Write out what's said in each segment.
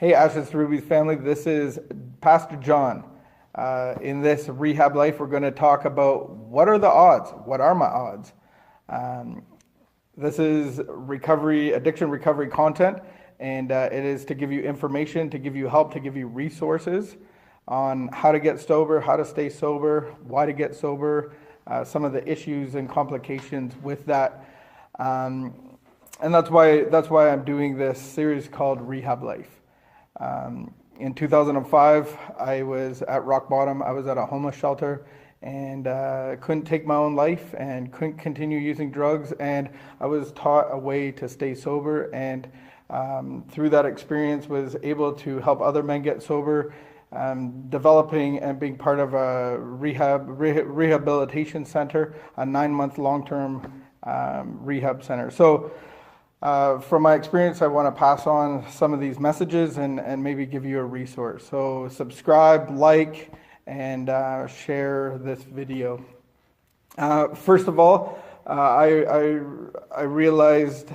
Hey, Ashes to Ruby's family, this is Pastor John. In this rehab life, we're going to talk about what are the odds? What are my odds? This is addiction recovery content, and it is to give you information, to give you help, to give you resources on how to get sober, how to stay sober, why to get sober, some of the issues and complications with that. And that's why I'm doing this series called Rehab Life. In 2005, I was at rock bottom. I was at a homeless shelter and couldn't take my own life and couldn't continue using drugs. And I was taught a way to stay sober. And through that experience, was able to help other men get sober, developing and being part of a rehabilitation center, a 9-month long-term rehab center. So. From my experience, I want to pass on some of these messages and maybe give you a resource. So subscribe, like, and share this video. First of all, I realized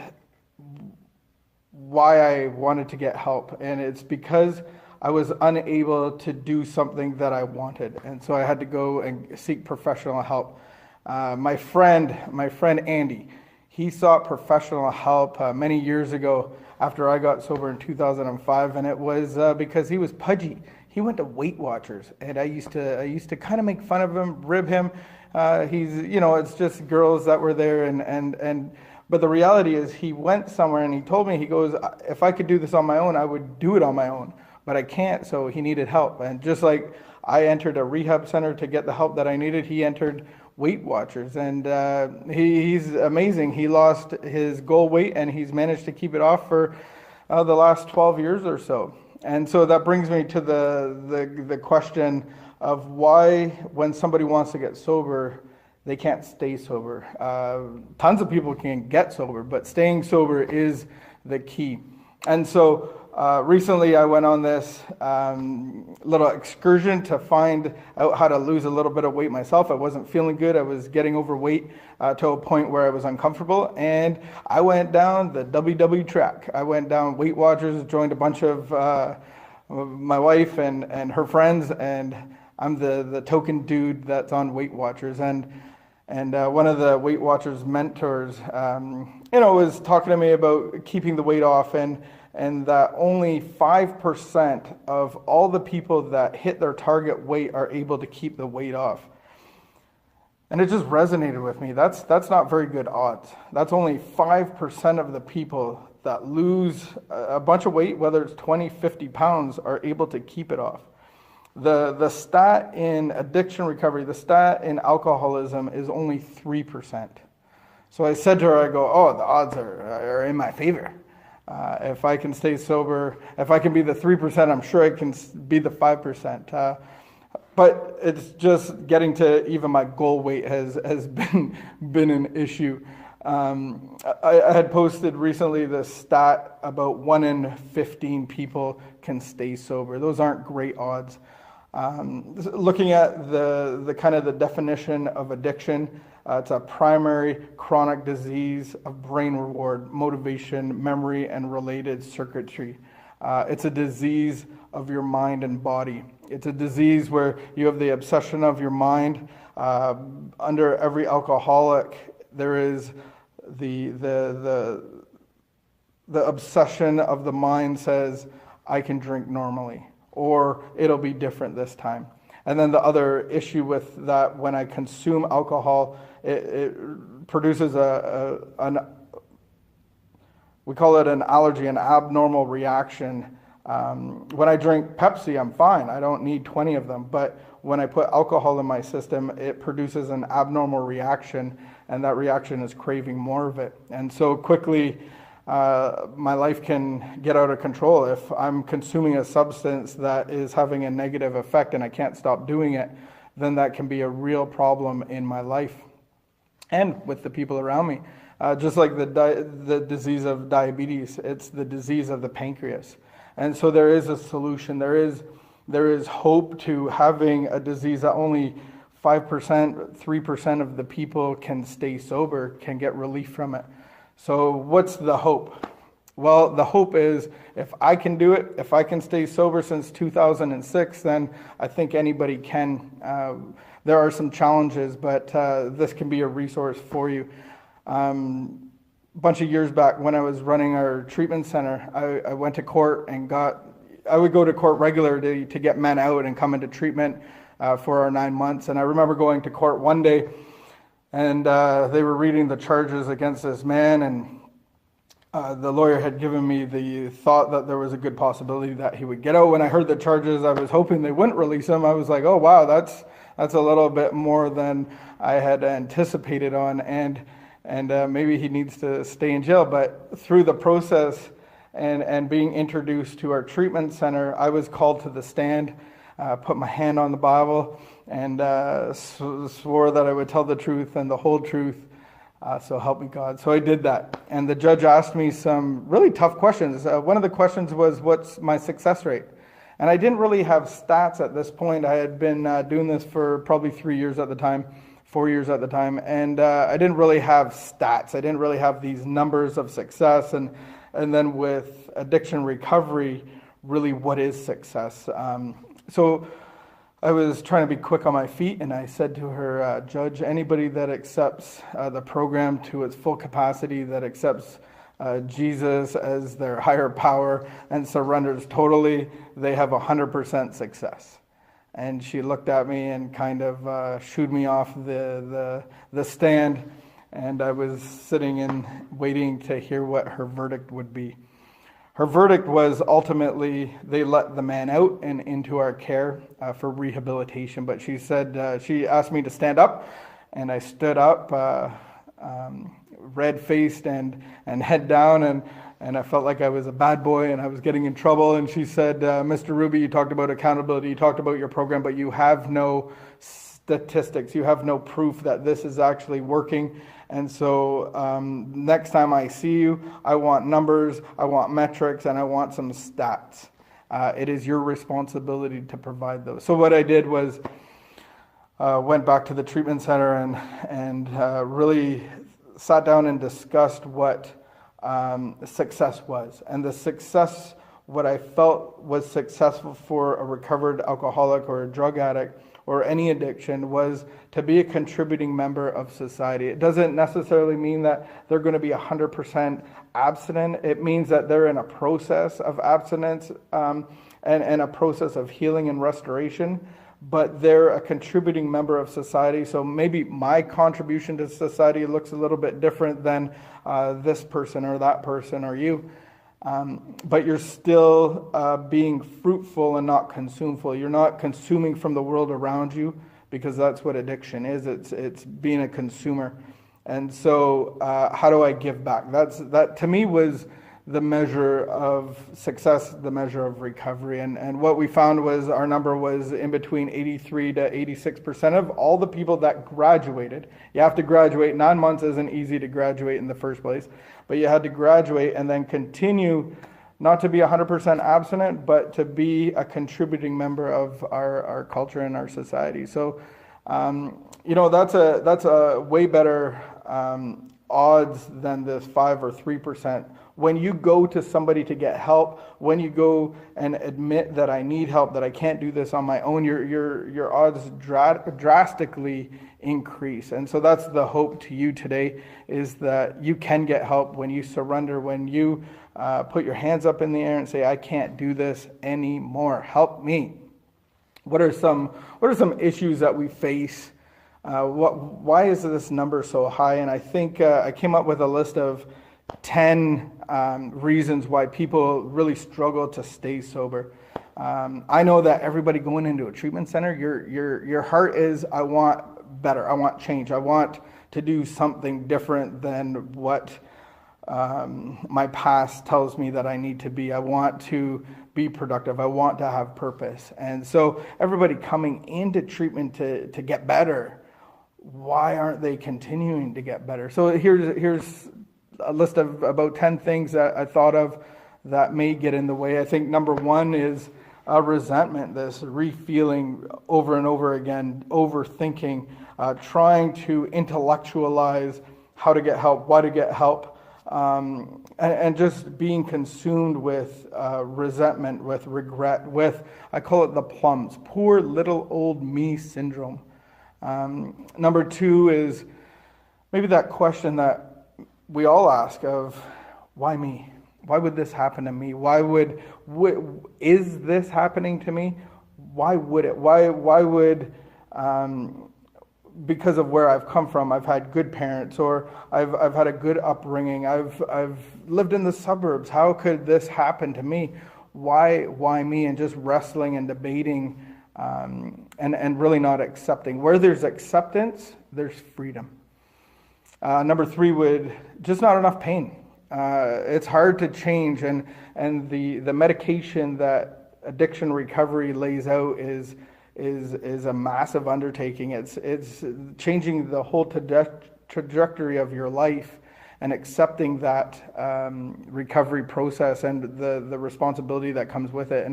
why I wanted to get help, and it's because I was unable to do something that I wanted, and so I had to go and seek professional help. My friend Andy, he sought professional help many years ago after I got sober in 2005, and it was because he was pudgy. He went to Weight Watchers, and I used to kind of make fun of him, rib him. It's just girls that were there, but the reality is he went somewhere and he told me, he goes, if I could do this on my own, I would do it on my own, but I can't, so he needed help. And just like I entered a rehab center to get the help that I needed, he entered Weight Watchers, and he's amazing. He lost his goal weight and he's managed to keep it off for the last 12 years or so. And so that brings me to the question of why, when somebody wants to get sober, they can't stay sober. Tons of people can get sober, but staying sober is the key. And so recently I went on this little excursion to find out how to lose a little bit of weight myself. I wasn't feeling good. I was getting overweight to a point where I was uncomfortable. And I went down the WW track. I went down Weight Watchers, joined a bunch of my wife and her friends, and I'm the token dude that's on Weight Watchers. And one of the Weight Watchers mentors, was talking to me about keeping the weight off, and that only 5% of all the people that hit their target weight are able to keep the weight off. And it just resonated with me. That's not very good odds. That's only 5% of the people that lose a bunch of weight, whether it's 20, 50 pounds, are able to keep it off. The stat in addiction recovery, the stat in alcoholism is only 3%. So I said to her, I go, the odds are in my favor. If I can stay sober, if I can be the 3%, I'm sure I can be the 5%. But it's just getting to even my goal weight has been an issue. I had posted recently the stat about 1 in 15 people can stay sober. Those aren't great odds. Looking at the kind of the definition of addiction, it's a primary chronic disease of brain reward, motivation, memory, and related circuitry. It's a disease of your mind and body. It's a disease where you have the obsession of your mind. Under every alcoholic, there is the obsession of the mind says, I can drink normally, or it'll be different this time. And then the other issue with that, when I consume alcohol, it produces we call it an allergy, an abnormal reaction. When I drink Pepsi, I'm fine. I don't need 20 of them. But when I put alcohol in my system, it produces an abnormal reaction, and that reaction is craving more of it. And so quickly, my life can get out of control. If I'm consuming a substance that is having a negative effect and I can't stop doing it, then that can be a real problem in my life and with the people around me. Just like the disease of diabetes, it's the disease of the pancreas. And so there is a solution. There is hope to having a disease that only 5%, 3% of the people can stay sober, can get relief from it. So what's the hope? Well, the hope is if I can do it, if I can stay sober since 2006, then I think anybody can. There are some challenges, but this can be a resource for you. A bunch of years back when I was running our treatment center, I went to court and I would go to court regularly to get men out and come into treatment for our 9 months. And I remember going to court one day, and they were reading the charges against this man, and the lawyer had given me the thought that there was a good possibility that he would get out. When I heard the charges, I was hoping they wouldn't release him. I was like, oh wow, that's a little bit more than I had anticipated on, and maybe he needs to stay in jail. But through the process and being introduced to our treatment center, I was called to the stand, put my hand on the Bible, and swore that I would tell the truth and the whole truth. So help me God. So I did that. And the judge asked me some really tough questions. One of the questions was, what's my success rate? And I didn't really have stats at this point. I had been doing this for probably 3 years at the time, 4 years at the time. And I didn't really have stats. I didn't really have these numbers of success. And then with addiction recovery, really what is success? So I was trying to be quick on my feet, and I said to her, Judge, anybody that accepts the program to its full capacity, that accepts Jesus as their higher power and surrenders totally, they have 100% success. And she looked at me and kind of shooed me off the stand, and I was sitting and waiting to hear what her verdict would be. Her verdict was ultimately they let the man out and into our care for rehabilitation. But she said, she asked me to stand up, and I stood up, red-faced and head down, and I felt like I was a bad boy and I was getting in trouble. And she said, Mr. Ruby, you talked about accountability, you talked about your program, but you have no statistics, you have no proof that this is actually working. And so next time I see you, I want numbers, I want metrics, and I want some stats. It is your responsibility to provide those. So what I did was went back to the treatment center and really sat down and discussed what success was. And the success, what I felt was successful for a recovered alcoholic or a drug addict or any addiction, was to be a contributing member of society. It doesn't necessarily mean that they're going to be 100% abstinent. It means that they're in a process of abstinence and a process of healing and restoration, but they're a contributing member of society. So maybe my contribution to society looks a little bit different than this person or that person or you. But you're still being fruitful and not consumeful. You're not consuming from the world around you, because that's what addiction is. It's being a consumer. And so how do I give back? That to me was the measure of success, the measure of recovery. And what we found was our number was in between 83 to 86% of all the people that graduated. You have to graduate. 9 months isn't easy to graduate in the first place. But you had to graduate and then continue not to be 100% abstinent, but to be a contributing member of our culture and our society. So, that's a way better odds than this 5 or 3%. When you go to somebody to get help, when you go and admit that I need help, that I can't do this on my own, your odds drastically increase. And so that's the hope to you today, is that you can get help when you surrender, when you put your hands up in the air and say, I can't do this anymore. Help me. What are some issues that we face? Why is this number so high? And I think I came up with a list of 10 reasons why people really struggle to stay sober. I know that everybody going into a treatment center, your heart is, I want better, I want change, I want to do something different than what my past tells me that I need to be. I want to be productive, I want to have purpose. And so everybody coming into treatment to get better, why aren't they continuing to get better? So here's a list of about 10 things that I thought of that may get in the way. I think number one is resentment, this re-feeling over and over again, overthinking, trying to intellectualize how to get help, why to get help, and just being consumed with resentment, with regret, with, I call it the plums, poor little old me syndrome. Number 2 is maybe that question that we all ask of, why me? Why would this happen to me? Is this happening to me? Why would it? Why would, because of where I've come from, I've had good parents, or I've had a good upbringing, I've lived in the suburbs. How could this happen to me? Why me? And just wrestling and debating, and really not accepting. Where there's acceptance, there's freedom. Number 3 would just not enough pain. It's hard to change, and the medication that addiction recovery lays out is a massive undertaking. It's changing the whole trajectory of your life and accepting that recovery process and the responsibility that comes with it.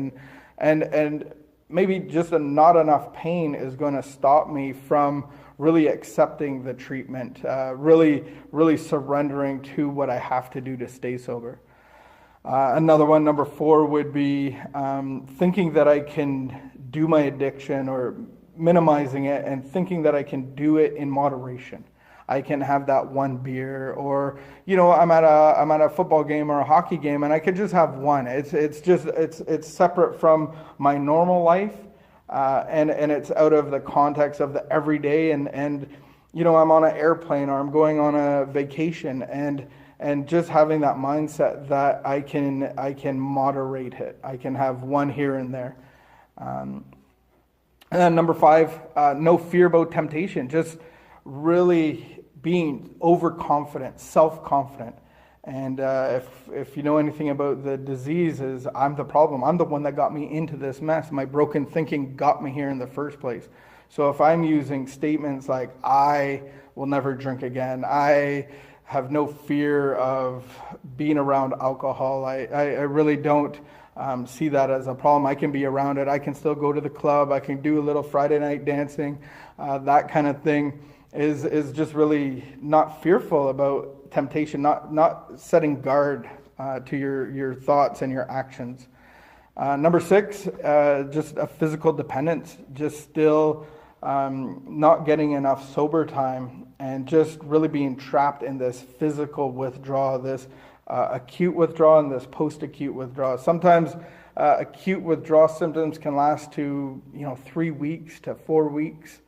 And maybe just not enough pain is going to stop me from really accepting the treatment, really surrendering to what I have to do to stay sober. Another one, number 4, would be thinking that I can do my addiction, or minimizing it and thinking that I can do it in moderation. I can have that one beer, or I'm at a football game or a hockey game and I could just have one. It's separate from my normal life, and it's out of the context of the everyday, and I'm on an airplane or I'm going on a vacation, and just having that mindset that I can moderate it. I can have one here and there. And then number 5, no fear about temptation. Just really being overconfident, self-confident. And if you know anything about the disease, is I'm the problem. I'm the one that got me into this mess. My broken thinking got me here in the first place. So if I'm using statements like, I will never drink again, I have no fear of being around alcohol, I really don't see that as a problem. I can be around it. I can still go to the club. I can do a little Friday night dancing. That kind of thing is just really not fearful about temptation, not setting guard to your thoughts and your actions. Number 6, just a physical dependence, just still not getting enough sober time, and just really being trapped in this physical withdrawal, this acute withdrawal and this post-acute withdrawal. Sometimes acute withdrawal symptoms can last to 3 weeks to 4 weeks,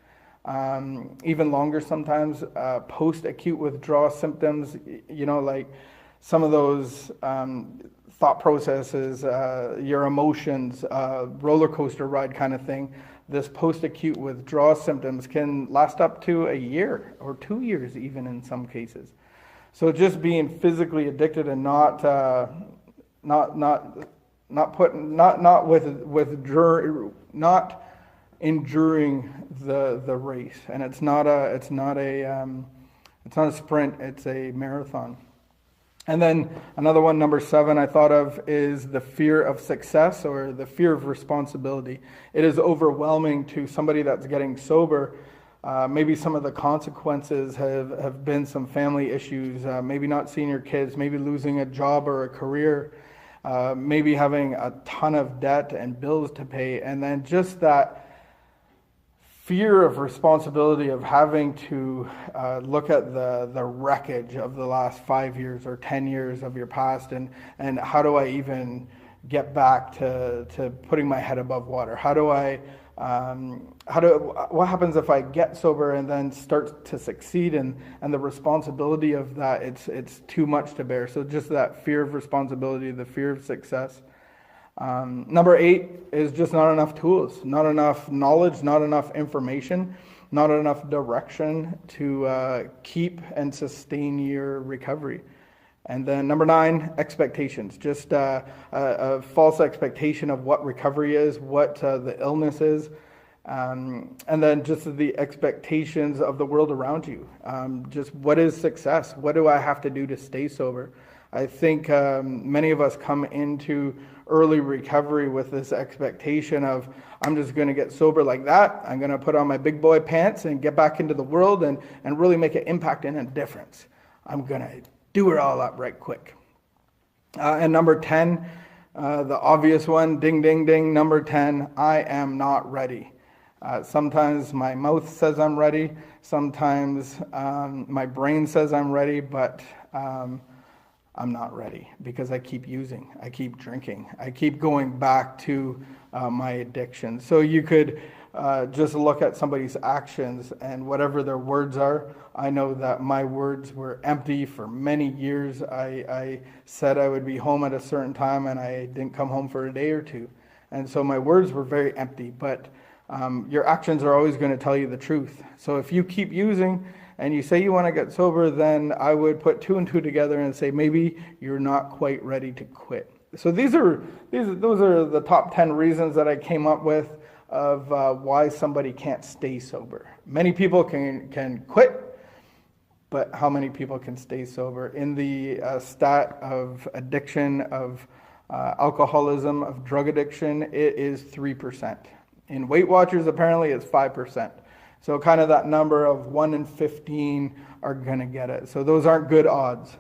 even longer sometimes. Post-acute withdrawal symptoms, like some of those thought processes, your emotions, roller coaster ride kind of thing. This post-acute withdrawal symptoms can last up to a year or 2 years, even in some cases. So just being physically addicted and not enduring the race, and it's not a sprint, it's a marathon. And then another one, number 7, I thought of is the fear of success, or the fear of responsibility. It is overwhelming to somebody that's getting sober. Maybe some of the consequences have been some family issues, maybe not seeing your kids, maybe losing a job or a career, maybe having a ton of debt and bills to pay, and then just that fear of responsibility of having to look at the wreckage of the last 5 years or 10 years of your past, and how do I even get back to putting my head above water? What happens if I get sober and then start to succeed, and the responsibility of that, it's too much to bear. So just that fear of responsibility, the fear of success. Number 8 is just not enough tools, not enough knowledge, not enough information, not enough direction to keep and sustain your recovery. And then number 9, expectations, just a false expectation of what recovery is, what the illness is, and then just the expectations of the world around you. Just what is success? What do I have to do to stay sober? I think many of us come into early recovery with this expectation of, I'm just going to get sober like that. I'm going to put on my big boy pants and get back into the world and really make an impact and a difference. I'm going to do it all up right quick. And number 10, the obvious one, ding, ding, ding, number 10, I am not ready. Sometimes my mouth says I'm ready. Sometimes my brain says I'm ready, but I'm not ready because I keep using, I keep drinking, I keep going back to my addiction. So you could just look at somebody's actions and whatever their words are. I know that my words were empty for many years. I said I would be home at a certain time and I didn't come home for a day or two. And so my words were very empty, but your actions are always going to tell you the truth. So if you keep using and you say you want to get sober, then I would put 2 and 2 together and say maybe you're not quite ready to quit. So those are the top 10 reasons that I came up with of why somebody can't stay sober. Many people can quit, but how many people can stay sober? In the stat of addiction, of alcoholism, of drug addiction, it is 3%. In Weight Watchers, apparently it's 5%. So kind of that number of 1 in 15 are going to get it. So those aren't good odds.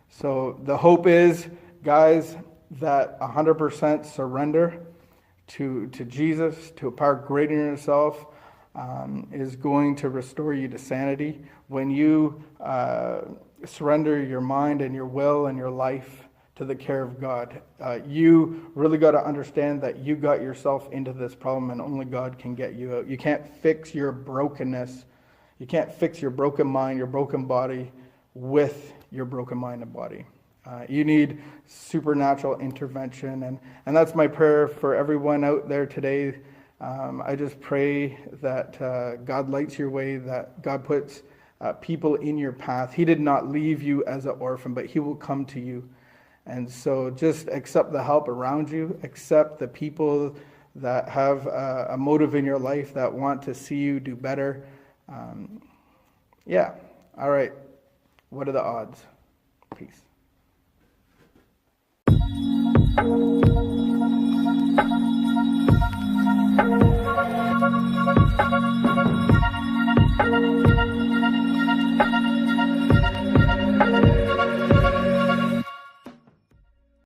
So the hope is, guys, that 100% surrender to Jesus, to a power greater than yourself, is going to restore you to sanity. When you surrender your mind and your will and your life to the care of God, you really got to understand that you got yourself into this problem and only God can get you out. You can't fix your brokenness. You can't fix your broken mind, your broken body with your broken mind and body. You need supernatural intervention, and that's my prayer for everyone out there today. I just pray that God lights your way, that God puts people in your path. He did not leave you as an orphan, but He will come to you. And so just accept the help around you, accept the people that have a motive in your life that want to see you do better. All right. What are the odds? Peace.